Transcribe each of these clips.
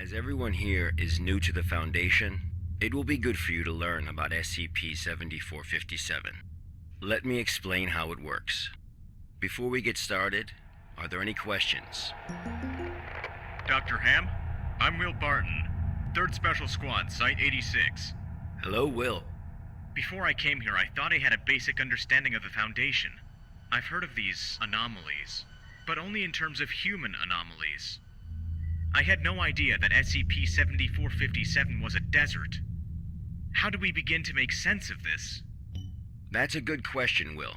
As everyone here is new to the Foundation, it will be good for you to learn about SCP-7457. Let me explain how it works. Before we get started, are there any questions? Dr. Ham, I'm Will Barton, 3rd Special Squad, Site 86. Hello, Will. Before I came here, I thought I had a basic understanding of the Foundation. I've heard of these anomalies, but only in terms of human anomalies. I had no idea that SCP-7457 was a desert. How do we begin to make sense of this? That's a good question, Will.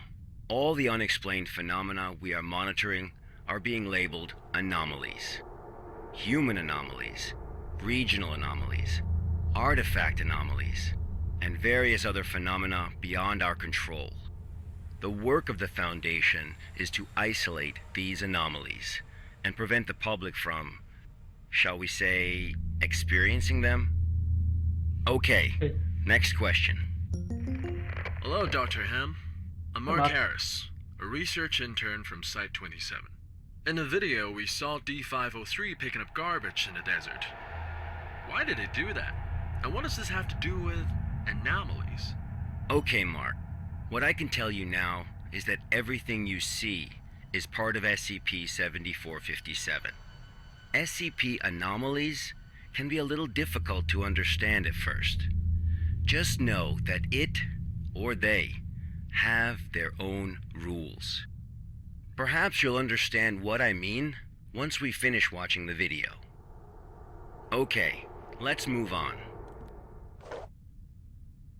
All the unexplained phenomena we are monitoring are being labeled anomalies. Human anomalies, regional anomalies, artifact anomalies, and various other phenomena beyond our control. The work of the Foundation is to isolate these anomalies and prevent the public from, shall we say, experiencing them? Okay, next question. Hello, Dr. Ham. I'm Mark Harris, a research intern from Site 27. In the video, we saw D503 picking up garbage in the desert. Why did it do that? And what does this have to do with anomalies? Okay, Mark. What I can tell you now is that everything you see is part of SCP-7457. SCP anomalies can be a little difficult to understand at first. Just know that it, or they, have their own rules. Perhaps you'll understand what I mean once we finish watching the video. Okay, let's move on.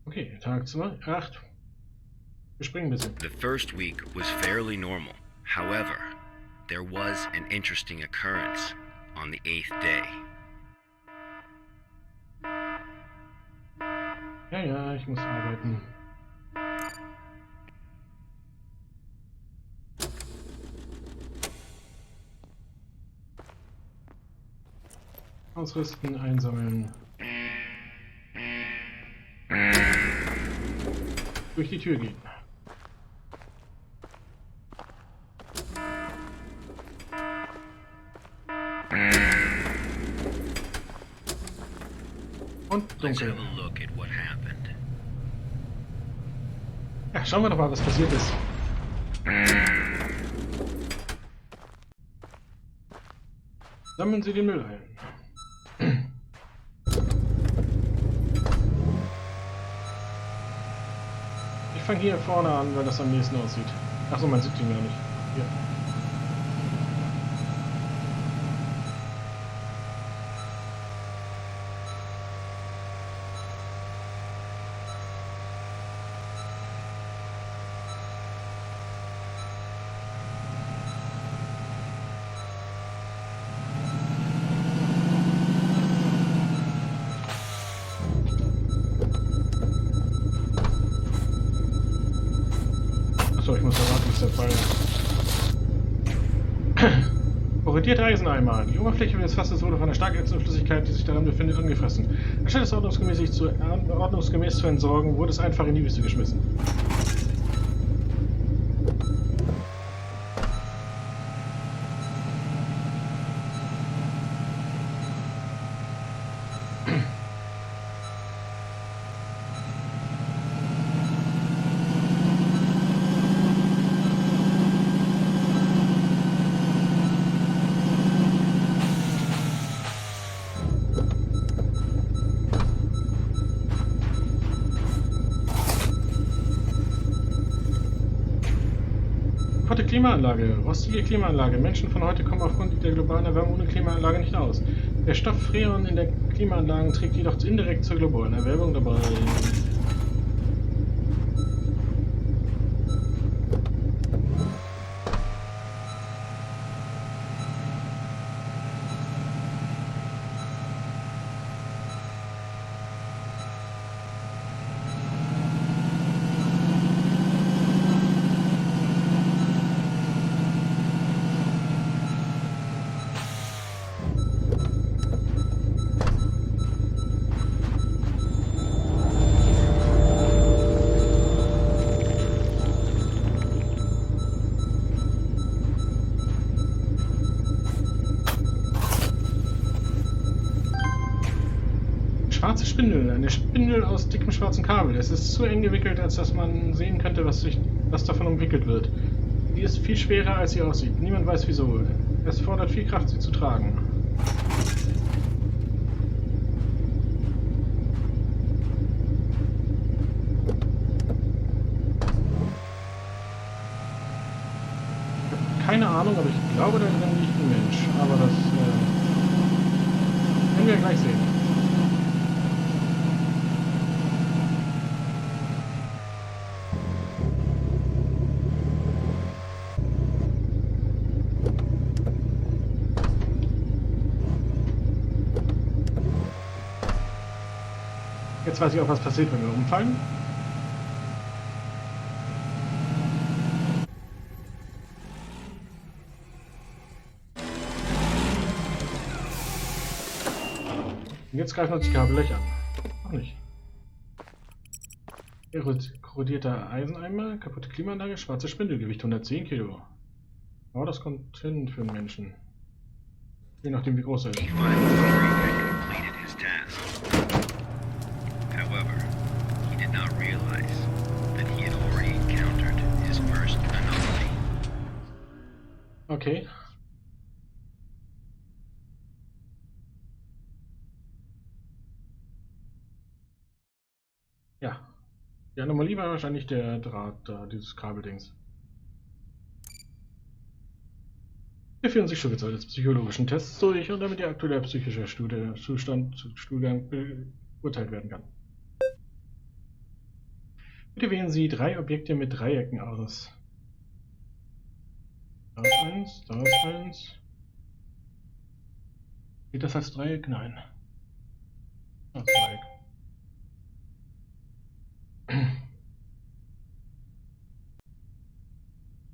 Okay, Tag 8. Wir springen ein bisschen. The first week was fairly normal. However, there was an interesting occurrence on the 8th day. Ja, ich muss arbeiten. Ausrüsten, einsammeln. Durch die Tür gehen. Und Let's dunkel. have a look at what happened. Ja, schauen wir doch mal, was passiert ist. Sammeln Sie den Müll ein. Ich fange hier vorne an, weil das am nächsten aussieht. Achso, man sieht ihn gar nicht. Hier. Ich muss erwarten, bis der Fall. Korrigiert Eiseneimer. Die Oberfläche des Fasses wurde von einer stark ätzenden Flüssigkeit, die sich darin befindet, angefressen. Anstatt es ordnungsgemäß zu entsorgen, wurde es einfach in die Wüste geschmissen. Klimaanlage. Rostige Klimaanlage. Menschen von heute kommen aufgrund der globalen Erwärmung ohne Klimaanlage nicht aus. Der Stoff Freon in der Klimaanlagen trägt jedoch indirekt zur globalen Erwärmung dabei. schwarze Spindel. Eine Spindel aus dickem schwarzen Kabel. Es ist zu eng gewickelt, als dass man sehen könnte, was davon umwickelt wird. Sie ist viel schwerer, als sie aussieht. Niemand weiß wieso. Es fordert viel Kraft, sie zu tragen. Keine Ahnung, aber ich glaube, da drin liegt ein Mensch. Aber das können wir gleich sehen. Jetzt weiß ich auch, was passiert, wenn wir umfallen. Und jetzt greifen uns die Kabellöcher an. Noch nicht. Korrodierter Eiseneimer, kaputte Klimaanlage, schwarze Spindel, Gewicht 110 Kilo. Oh, das kommt hin für einen Menschen. Je nachdem, wie groß er ist. Completed his task. However, he did not realize that he had already encountered his first anomaly. Okay. Ja. Die Anomalie war wahrscheinlich der Draht da, dieses Kabeldings. Wir führen sich Schubitzer des psychologischen Tests durch und damit Ihr aktueller psychischer Zustand beurteilt werden kann. Bitte wählen Sie 3 Objekte mit Dreiecken aus. Da ist eins, da ist eins. Geht das als Dreieck? Nein. Als Dreieck.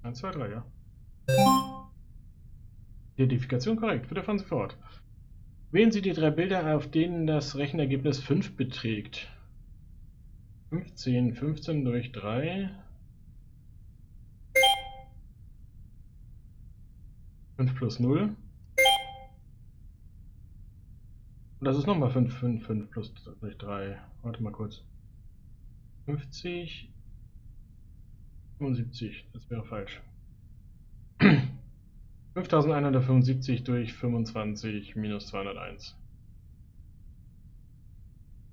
1, 2, 3, ja. Identifikation korrekt. Bitte fahren Sie fort. Wählen Sie die 3 Bilder, auf denen das Rechenergebnis 5 beträgt. 15, 15 durch 3. 5 plus 0. Und das ist nochmal 5, 5, 5 plus durch 3. Warte mal kurz. 50. 75. Das wäre falsch. 5175 durch 25 minus 201.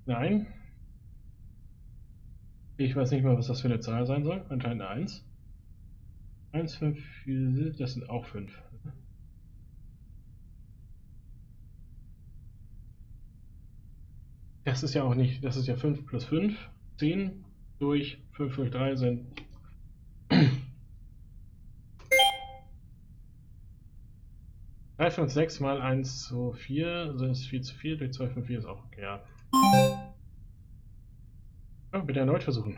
Nein. Ich weiß nicht mal, was das für eine Zahl sein soll. Anscheinend eine 1. 1, 5, 4, das sind auch 5. Das ist ja auch nicht, das ist ja 5 plus 5. 10 durch 5 durch 3 sind 3, 5, 6 mal 1 zu 4, das ist 4 zu 4, durch 2, 5, 4 ist auch okay, ja. Ja, bitte erneut versuchen.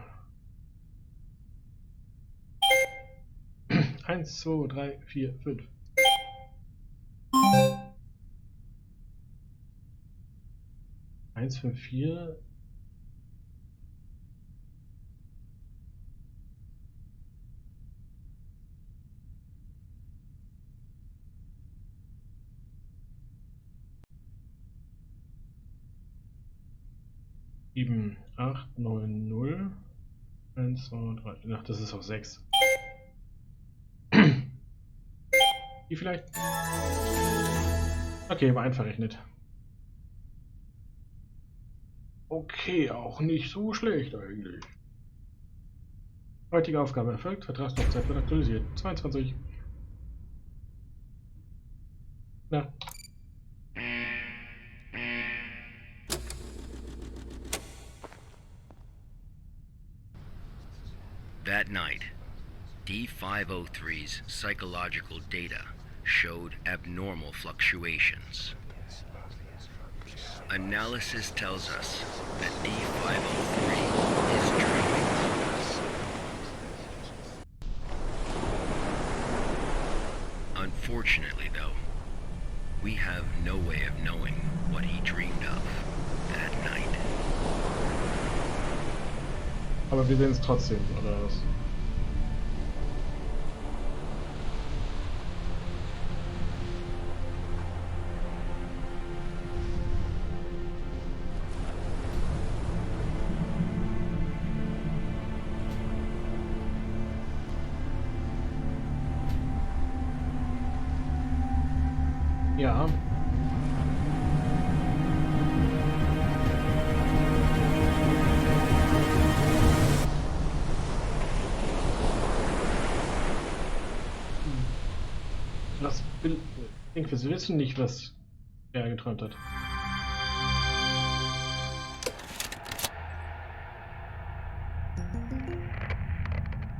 1, 2, 3, 4, 5. Eins, 5, 4. Sieben, 8, 9, 0. 1, 2, 3. Ach, das ist auch 6. Die vielleicht? Okay, war einfach rechnet. Okay, auch nicht so schlecht eigentlich. Heutige Aufgabe erfolgt. Vertragslaufzeit wird aktualisiert. 22. Na. That night, D503's psychological data showed abnormal fluctuations. Analysis tells us that D503 is dreaming. Unfortunately, though, we have no way of knowing what he dreamed of that night. Aber wir sehen es trotzdem, oder was? Ja. Was will... Ich denke, wir wissen nicht, was er geträumt hat.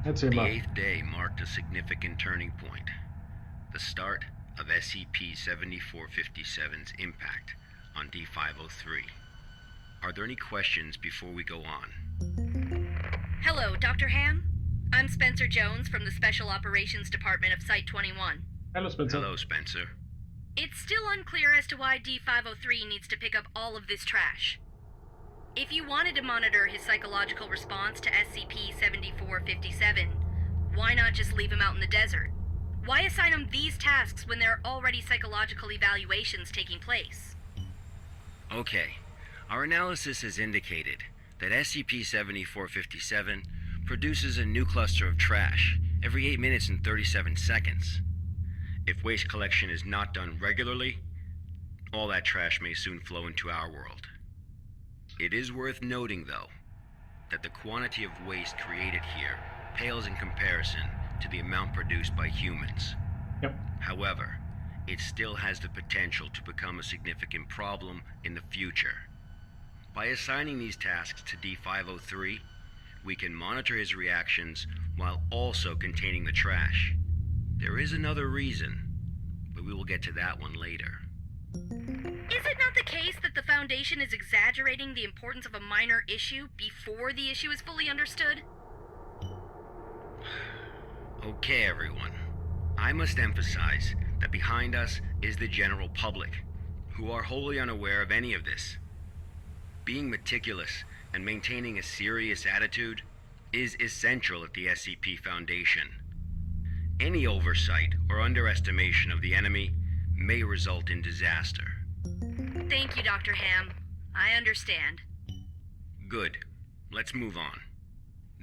Erzähl The mal. 8th day marked a significant turning point. The start of SCP-7457's impact on D503. Are there any questions before we go on? Hello, Dr. Ham? I'm Spencer Jones from the Special Operations Department of Site-21. Hello, Spencer. Hello, Spencer. It's still unclear as to why D503 needs to pick up all of this trash. If you wanted to monitor his psychological response to SCP-7457, why not just leave him out in the desert? Why assign him these tasks when there are already psychological evaluations taking place? Okay. Our analysis has indicated that SCP-7457 produces a new cluster of trash every 8 minutes and 37 seconds. If waste collection is not done regularly, all that trash may soon flow into our world. It is worth noting, though, that the quantity of waste created here pales in comparison to the amount produced by humans. Yep. However, it still has the potential to become a significant problem in the future. By assigning these tasks to D503, we can monitor his reactions while also containing the trash. There is another reason, but we will get to that one later. Is it not the case that the Foundation is exaggerating the importance of a minor issue before the issue is fully understood? Okay, everyone. I must emphasize that behind us is the general public, who are wholly unaware of any of this. Being meticulous and maintaining a serious attitude is essential at the SCP Foundation. Any oversight or underestimation of the enemy may result in disaster. Thank you, Dr. Ham. I understand. Good. Let's move on.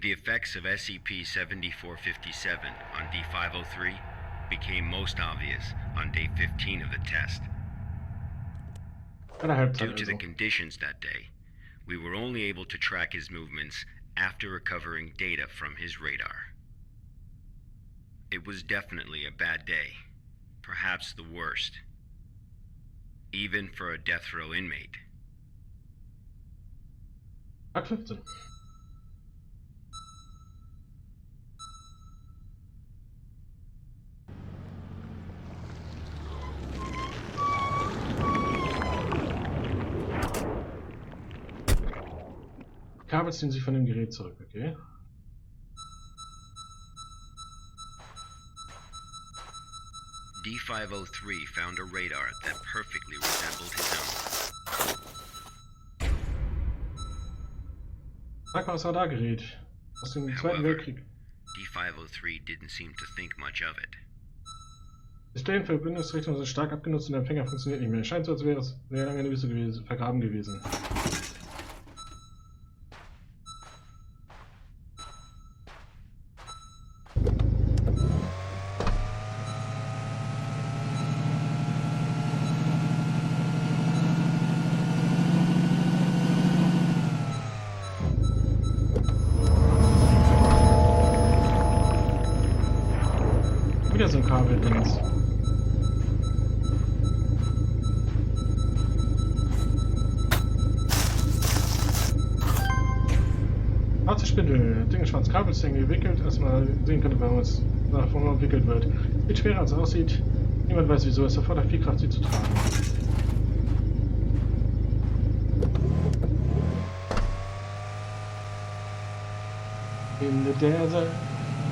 The effects of SCP-7457 on D503 became most obvious on day 15 of the test. Due to the conditions that day, we were only able to track his movements after recovering data from his radar. It was definitely a bad day, perhaps the worst, even for a death row inmate. Tag 15. Kabel ziehen sich von dem Gerät zurück, okay? D503 found a radar that perfectly resembled his own. Sag mal, das Radargerät aus dem Zweiten However, Weltkrieg. D503 didn't seem to think much of it. Die Stellenverbindungsrichtungen sind stark abgenutzt und der Empfänger funktioniert nicht mehr. Es scheint so, als wäre es sehr lange in der Wüste vergraben gewesen. Wieder so ein Kabeldings. Schwarze Spindel, Ding schwarz Kabel ist gewickelt, erstmal sehen könnte, warum es davon entwickelt wird. Sieht schwerer als es aussieht. Niemand weiß wieso, es erfordert viel Kraft, sie zu tragen. In the desert,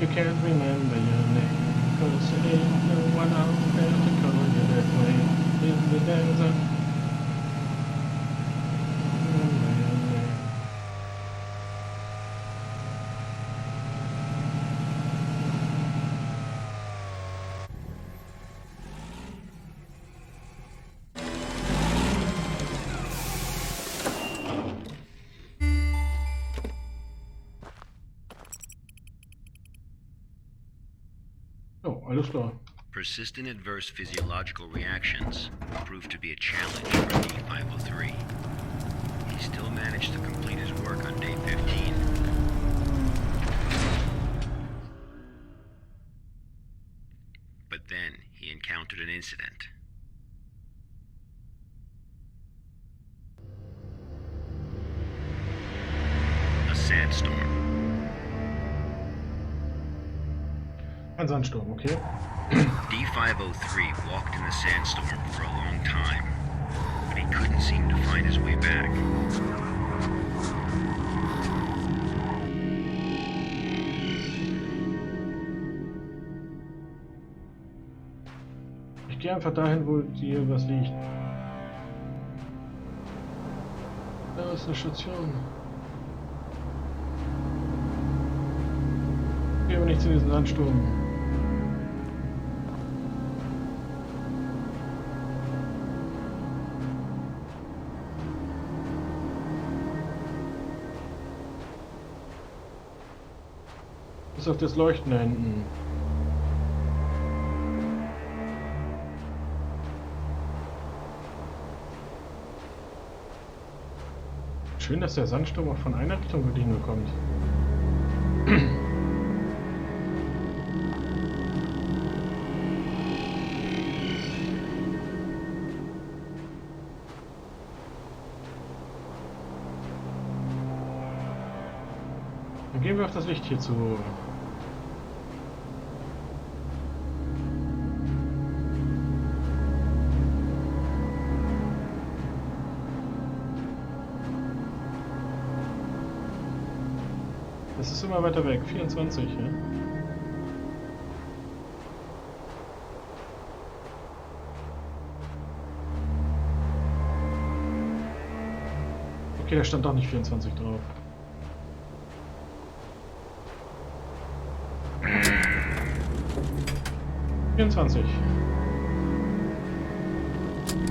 you can't remember your name. Cause there ain't no one out there to call you that way. In the desert. Remember your name. Oh, alles klar. Persistent adverse physiological reactions proved to be a challenge for D503. He still managed to complete his work on day 15. But then he encountered an incident. A sandstorm. Ein Sandsturm, okay. D503 walked in the sandstorm for a long time, but he couldn't seem to find his way back. Ich gehe einfach dahin, wo dir was liegt. Da ist eine Station. Ich gehe aber nicht zu diesem Sandsturm. Bis auf das Leuchten da hinten. Schön, dass der Sandsturm auch von einer Richtung wirklich nur kommt. Dann gehen wir auf das Licht hier zu. Das ist immer weiter weg, 24, ja? Okay, da stand doch nicht 24 drauf.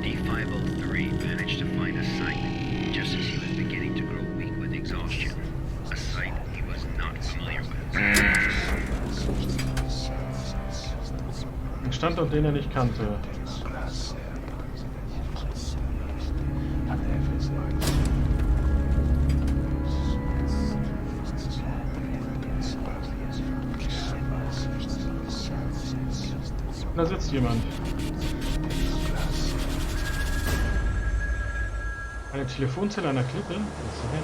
D503 managed to find a site just as he was beginning to grow weak with exhaustion. A site he was not familiar with. Ein Standort, den er nicht kannte. Da sitzt jemand. Eine Telefonzelle an der Klippe? Was ist denn?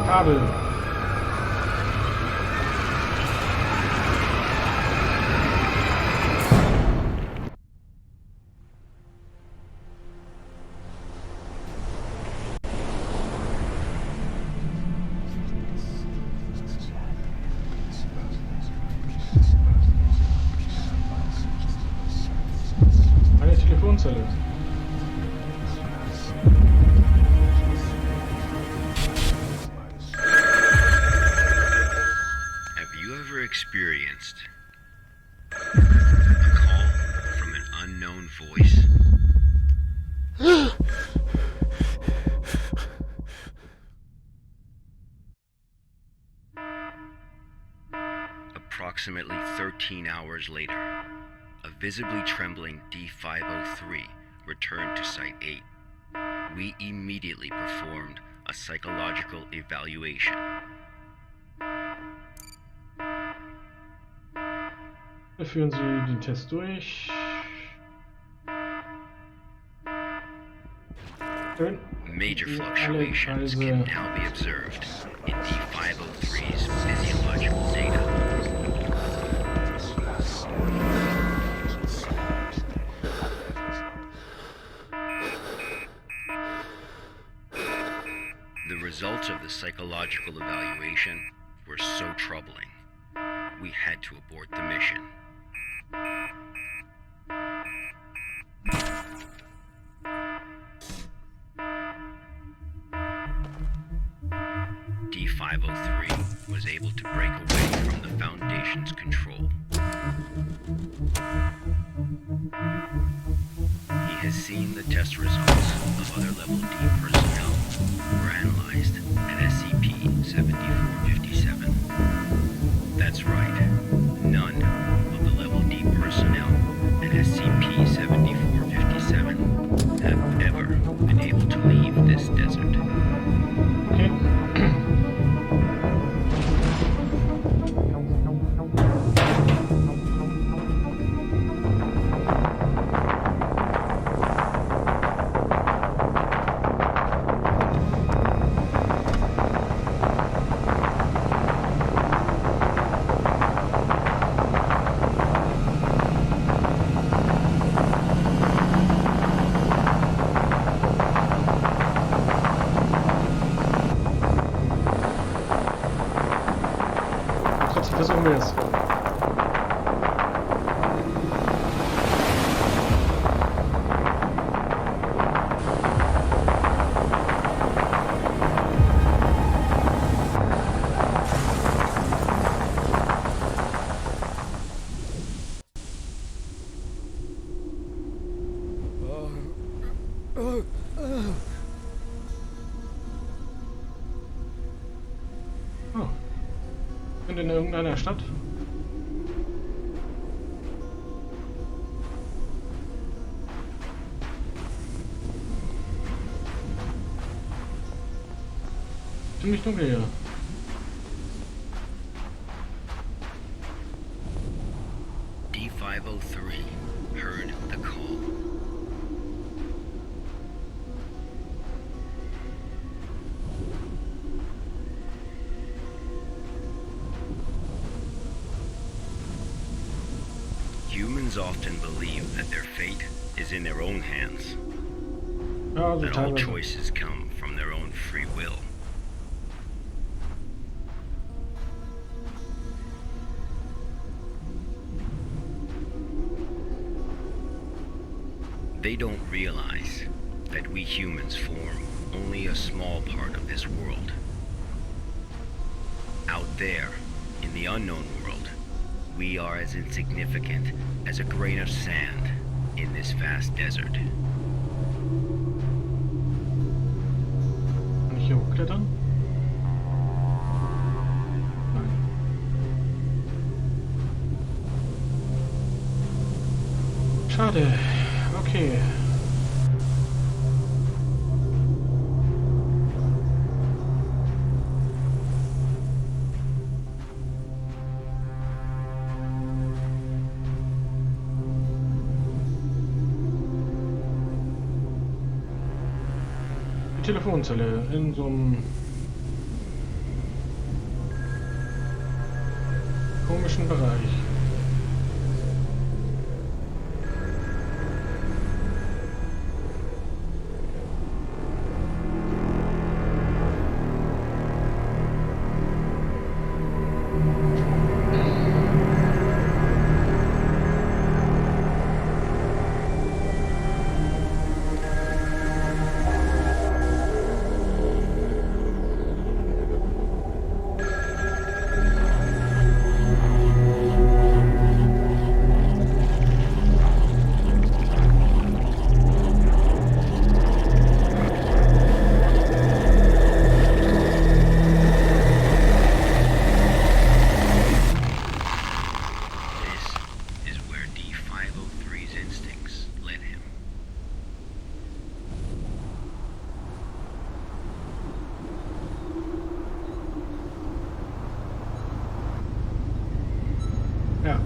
Kabel. Eine Telefonzelle. Experienced a call from an unknown voice. Approximately 13 hours later, a visibly trembling D503 returned to Site 8. We immediately performed a psychological evaluation. Führen Sie den Test durch. Schön. Major fluctuations can now be observed in D503's physiological data. The results of the psychological evaluation were so troubling, we had to abort the mission. D503 was able to break away from the Foundation's control. He has seen the test results of other Level D personnel who were analyzed at SCP-7457. That's right, none of the Level D personnel at SCP-7457 have ever been able to leave this desert. Okay. Versuchen wir es. Oh. Und in irgendeiner Stadt? Ziemlich dunkel hier. D503 heard the call. Humans often believe that their fate is in their own hands, Ja, also that all teilweise. choices come from their own free will. They don't realize that we humans form only a small part of this world. Out there, in the unknown world, we are as insignificant as a grain of sand in this vast desert. Kann ich hier hochklettern? Nein. Schade. Okay. Die Telefonzelle in so einem komischen Bereich. This is where D503's instincts led him. Ja.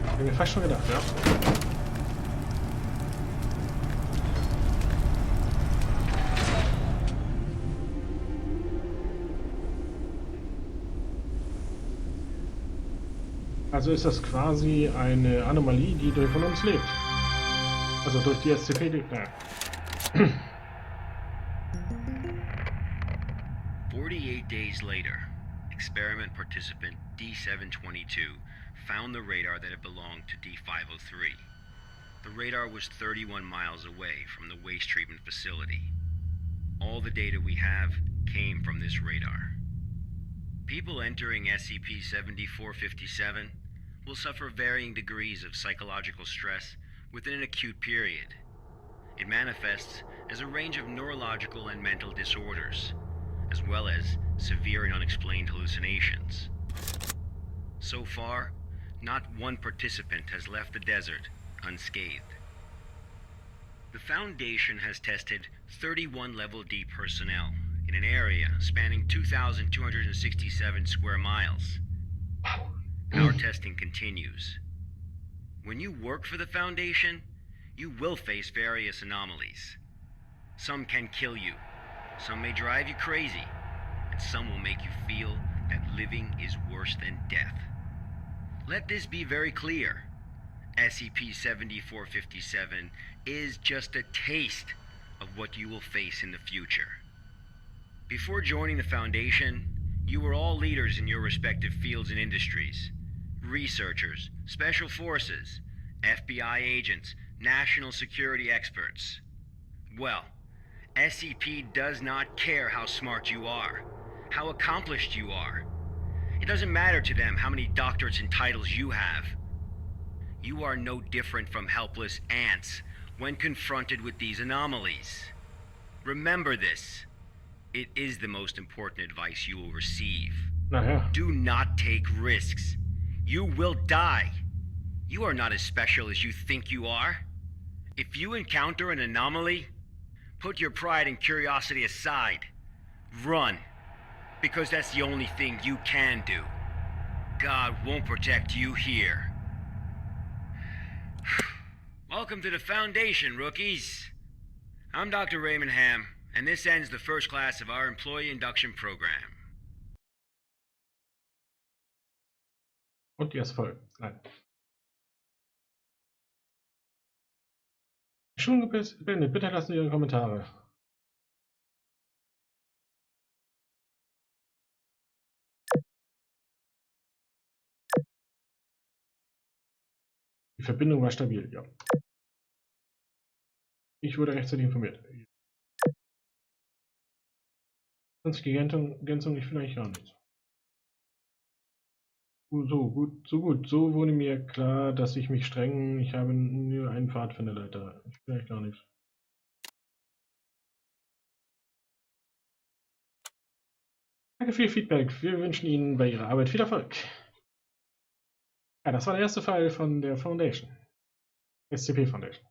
Hab ich mir fast schon gedacht, ja. Also ist das quasi eine Anomalie, die von uns lebt. Also durch die SCP lebt. Naja. 48 days later, experiment participant D722 found the radar that had belonged to D503. The radar was 31 miles away from the waste treatment facility. All the data we have came from this radar. People entering SCP-7457 will suffer varying degrees of psychological stress within an acute period. It manifests as a range of neurological and mental disorders, as well as severe and unexplained hallucinations. So far, not one participant has left the desert unscathed. The Foundation has tested 31 Level D personnel in an area spanning 2,267 square miles. Our testing continues. When you work for the Foundation, you will face various anomalies. Some can kill you, some may drive you crazy, and some will make you feel that living is worse than death. Let this be very clear. SCP-7457 is just a taste of what you will face in the future. Before joining the Foundation, you were all leaders in your respective fields and industries. Researchers, special forces, FBI agents, national security experts. Well, SCP does not care how smart you are, how accomplished you are. It doesn't matter to them how many doctorates and titles you have. You are no different from helpless ants when confronted with these anomalies. Remember this. It is the most important advice you will receive. Naja. Do not take risks. You will die. You are not as special as you think you are. If you encounter an anomaly, put your pride and curiosity aside. Run. Because that's the only thing you can do. God won't protect you here. Welcome to the Foundation, rookies. I'm Dr. Raymond Ham, and this ends the first class of our employee induction program. Und die ist voll. Nein. Schon beendet. Bitte lassen Sie Ihre Kommentare. Die Verbindung war stabil, ja. Ich wurde rechtzeitig informiert. Sonst die Ergänzung nicht vielleicht gar nicht. So gut. So wurde mir klar, dass ich mich streng. Ich habe nur einen Pfadfinderleiter. Vielleicht gar nichts. Danke für Ihr Feedback. Wir wünschen Ihnen bei Ihrer Arbeit viel Erfolg. Ja, das war der erste Fall von der Foundation. SCP Foundation.